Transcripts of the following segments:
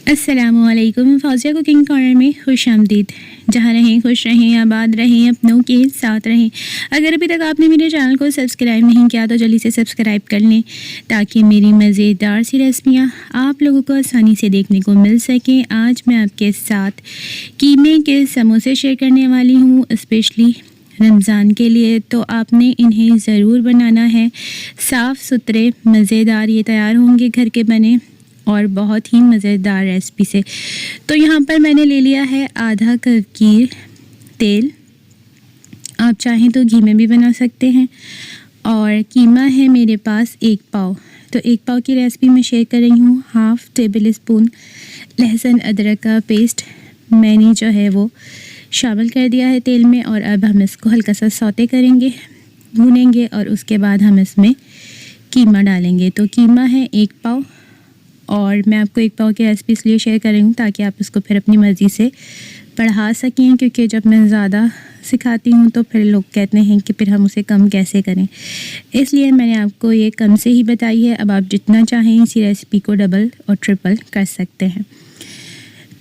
अस्सलामुअलैकुम। Fauzia cooking corner में खुश आमदीद। जहाँ रहें खुश रहें, आबाद रहें, अपनों के साथ रहें। अगर अभी तक आपने मेरे चैनल को सब्सक्राइब नहीं किया तो जल्दी से सब्सक्राइब कर लें ताकि मेरी मज़ेदार सी रेसिपियाँ आप लोगों को आसानी से देखने को मिल सकें। आज मैं आपके साथ कीमे के समोसे शेयर करने वाली हूँ, स्पेशली रमज़ान के लिए। तो आपने इन्हें ज़रूर बनाना है। साफ़ सुथरे मज़ेदार ये तैयार होंगे घर के बने और बहुत ही मज़ेदार रेसिपी से। तो यहाँ पर मैंने ले लिया है आधा कप की तेल। आप चाहें तो घी में भी बना सकते हैं। और कीमा है मेरे पास 1 पाव। तो 1 पाव की रेसिपी मैं शेयर कर रही हूँ। हाफ़ टेबल स्पून लहसुन अदरक का पेस्ट मैंने जो है वो शामिल कर दिया है तेल में। और अब हम इसको हल्का सा सौते करेंगे, भूनेंगे और उसके बाद हम इसमें कीमा डालेंगे। तो कीमा है 1 पाव और मैं आपको 1 पाव की रेसिपी इसलिए शेयर कर रही हूँ ताकि आप इसको फिर अपनी मर्ज़ी से बढ़ा सकें, क्योंकि जब मैं ज़्यादा सिखाती हूँ तो फिर लोग कहते हैं कि फिर हम उसे कम कैसे करें। इसलिए मैंने आपको ये कम से ही बताई है। अब आप जितना चाहें इसी रेसिपी को डबल और ट्रिपल कर सकते हैं।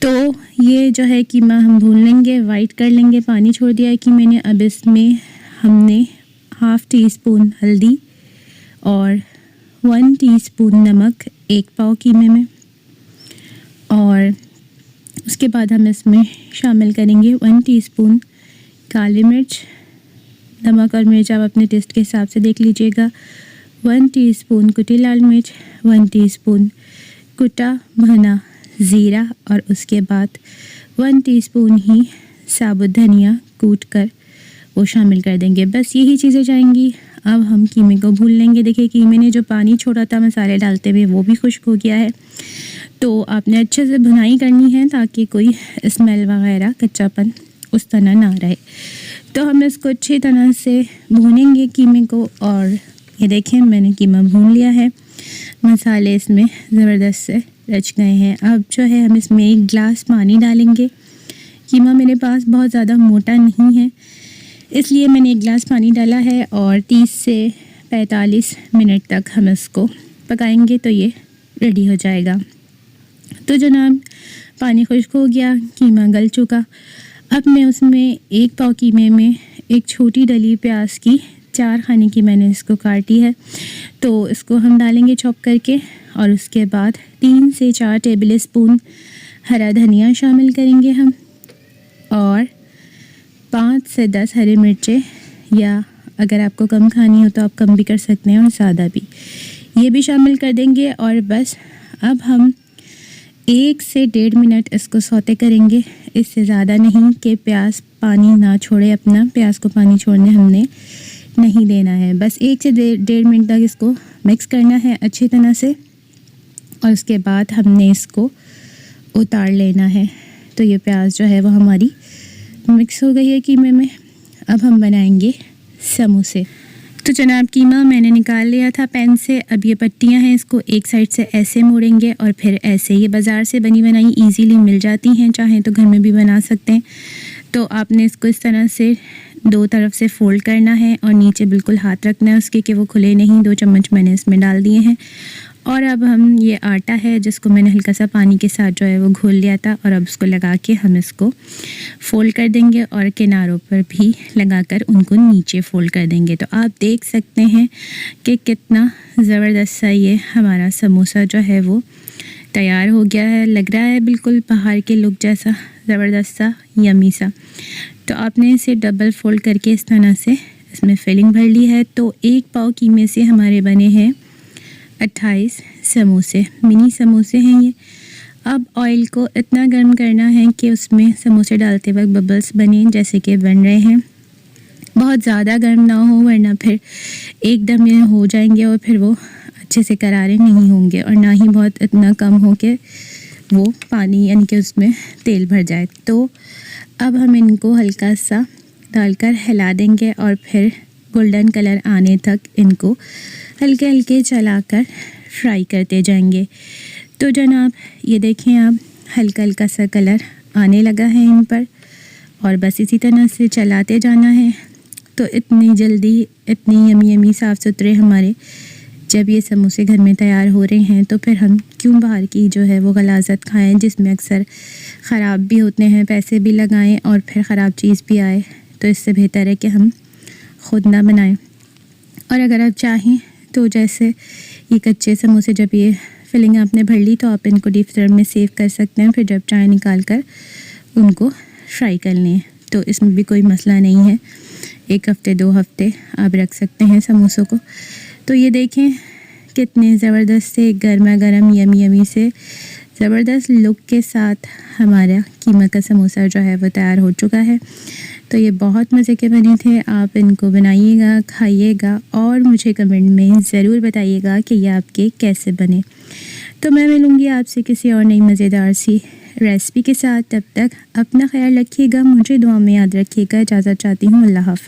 तो ये जो है कीमा हम भून लेंगे, वाइट कर लेंगे। पानी छोड़ दिया है कि मैंने। अब इसमें हमने हाफ़ टी स्पून हल्दी और 1 टीस्पून नमक 1 पाव कीमे में, और उसके बाद हम इसमें शामिल करेंगे 1 टीस्पून काली मिर्च। नमक और मिर्च आप अपने टेस्ट के हिसाब से देख लीजिएगा। 1 टीस्पून कुटी लाल मिर्च, 1 टीस्पून कुटा भुना ज़ीरा और उसके बाद 1 टीस्पून ही साबुत धनिया कूट कर वो शामिल कर देंगे। बस यही चीज़ें जाएंगी। अब हम कीमे को भून लेंगे। देखिए कीमे ने जो पानी छोड़ा था मसाले डालते हुए वो भी खुश्क हो गया है। तो आपने अच्छे से भुनाई करनी है ताकि कोई स्मेल वगैरह कच्चापन उस तरह ना रहे। तो हम इसको अच्छी तरह से भूनेंगे कीमे को। और ये देखें मैंने कीमा भून लिया है, मसाले इसमें ज़बरदस्त से रच गए हैं। अब जो है हम इसमें 1 गिलास पानी डालेंगे। कीमा मेरे पास बहुत ज़्यादा मोटा नहीं है इसलिए मैंने 1 गिलास पानी डाला है और 30 से 45 मिनट तक हम इसको पकाएंगे तो ये रेडी हो जाएगा। तो जनाब पानी खुश्क हो गया, कीमा गल चुका। अब मैं उसमें 1 पाव कीमे में एक छोटी डली प्याज की 4 खाने की मैंने इसको काटी है। तो इसको हम डालेंगे चॉप करके। और उसके बाद 3 से 4 टेबल स्पून हरा धनिया शामिल करेंगे हम, और 5 से 10 हरी मिर्चें, या अगर आपको कम खानी हो तो आप कम भी कर सकते हैं और ज़्यादा भी, ये भी शामिल कर देंगे। और बस अब हम 1 से 1.5 मिनट इसको सौते करेंगे, इससे ज़्यादा नहीं कि प्याज पानी ना छोड़े। अपना प्याज को पानी छोड़ने हमने नहीं देना है। बस 1 से 1.5 मिनट तक इसको मिक्स करना है अच्छी तरह से और उसके बाद हमने इसको उतार लेना है। तो ये प्याज जो है वो हमारी मिक्स हो गई है कीमे में। अब हम बनाएंगे समोसे। तो जनाब कीमा मैंने निकाल लिया था पैन से। अब ये पट्टियां हैं, इसको एक साइड से ऐसे मोड़ेंगे और फिर ऐसे। ये बाज़ार से बनी बनाई इजीली मिल जाती हैं, चाहें तो घर में भी बना सकते हैं। तो आपने इसको इस तरह से 2 तरफ से फोल्ड करना है और नीचे बिल्कुल हाथ रखना है उसके कि वो खुले नहीं। 2 चम्मच मैंने इसमें डाल दिए हैं। और अब हम ये आटा है जिसको मैंने हल्का सा पानी के साथ जो है वो घोल लिया था, और अब इसको लगा के हम इसको फ़ोल्ड कर देंगे और किनारों पर भी लगाकर उनको नीचे फ़ोल्ड कर देंगे। तो आप देख सकते हैं कि कितना ज़बरदस्त सा ये हमारा समोसा जो है वो तैयार हो गया है। लग रहा है बिल्कुल बाहर के लुक जैसा, ज़बरदस्त सा, यमी सा। तो आपने इसे डबल फ़ोल्ड करके इस तरह से इसमें फिलिंग भर ली है। तो 1 पाव कीमे से हमारे बने हैं 28 समोसे, मिनी समोसे हैं ये। अब ऑयल को इतना गर्म करना है कि उसमें समोसे डालते वक्त बबल्स बने जैसे कि बन रहे हैं। बहुत ज़्यादा गर्म ना हो वरना फिर एकदम ये हो जाएंगे और फिर वो अच्छे से करारे नहीं होंगे, और ना ही बहुत इतना कम हो कि वो पानी यानी कि उसमें तेल भर जाए। तो अब हम इनको हल्का सा डालकर हिला देंगे और फिर गोल्डन कलर आने तक इनको हल्के हल्के चलाकर फ्राई करते जाएंगे। तो जनाब ये देखें आप, हल्का हल्का सा कलर आने लगा है इन पर, और बस इसी तरह से चलाते जाना है। तो इतनी जल्दी इतनी यमी यमी साफ़ सुथरे हमारे जब ये समोसे घर में तैयार हो रहे हैं तो फिर हम क्यों बाहर की जो है वो गलाज़त खाएं, जिसमें अक्सर ख़राब भी होते हैं, पैसे भी लगाएं और फिर ख़राब चीज़ भी आए। तो इससे बेहतर है कि हम ख़ुद ना बनाएं। और अगर आप चाहें तो जैसे ये कच्चे समोसे जब ये फिलिंग आपने भर ली तो आप इनको डीप फ्रायर में सेव कर सकते हैं, फिर जब चाहे निकाल कर उनको फ्राई कर लें। तो इसमें भी कोई मसला नहीं है, 1 हफ़्ते 2 हफ़्ते आप रख सकते हैं समोसों को। तो ये देखें कितने ज़बरदस्त से गर्मा गर्म यमी से ज़बरदस्त लुक के साथ हमारा कीमा का समोसा जो है वो तैयार हो चुका है। तो ये बहुत मज़े के बने थे। आप इनको बनाइएगा, खाइएगा और मुझे कमेंट में ज़रूर बताइएगा कि ये आपके कैसे बने। तो मैं मिलूँगी आपसे किसी और नई मज़ेदार सी रेसिपी के साथ। तब तक अपना ख्याल रखिएगा, मुझे दुआ में याद रखिएगा। इजाज़त चाहती हूँ, अल्लाह हाफ़िज़।